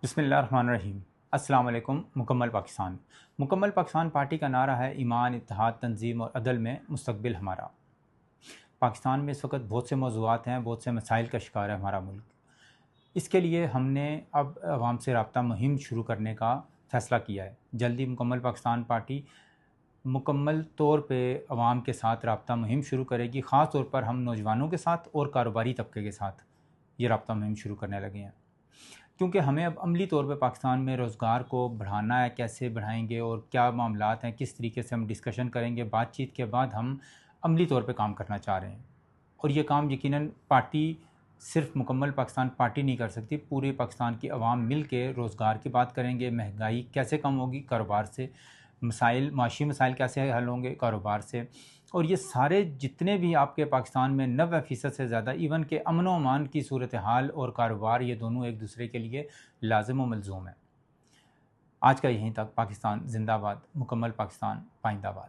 بسم اللہ الرحمن الرحیم۔ السلام علیکم۔ مکمل پاکستان پارٹی کا نعرہ ہے ایمان، اتحاد، تنظیم اور عدل میں مستقبل ہمارا۔ پاکستان میں اس وقت بہت سے موضوعات ہیں، بہت سے مسائل کا شکار ہے ہمارا ملک۔ اس کے لیے ہم نے اب عوام سے رابطہ مہم شروع کرنے کا فیصلہ کیا ہے۔ جلدی مکمل پاکستان پارٹی مکمل طور پہ عوام کے ساتھ رابطہ مہم شروع کرے گی۔ خاص طور پر ہم نوجوانوں کے ساتھ اور کاروباری طبقے کے ساتھ یہ رابطہ مہم شروع کرنے لگے ہیں، کیونکہ ہمیں اب عملی طور پہ پاکستان میں روزگار کو بڑھانا ہے۔ کیسے بڑھائیں گے اور کیا معاملات ہیں، کس طریقے سے ہم ڈسکشن کریں گے۔ بات چیت کے بعد ہم عملی طور پہ کام کرنا چاہ رہے ہیں، اور یہ کام یقیناً پارٹی صرف مکمل پاکستان پارٹی نہیں کر سکتی۔ پورے پاکستان کی عوام مل کے روزگار کی بات کریں گے، مہنگائی کیسے کم ہوگی، کاروبار سے معاشی مسائل کیسے حل ہوں گے کاروبار سے، اور یہ سارے جتنے بھی آپ کے پاکستان میں 90% سے زیادہ ایون کہ امن و امان کی صورتحال اور کاروبار، یہ دونوں ایک دوسرے کے لیے لازم و ملزوم ہیں۔ آج کا یہیں تک۔ پاکستان زندہ باد، مکمل پاکستان پائندہ باد۔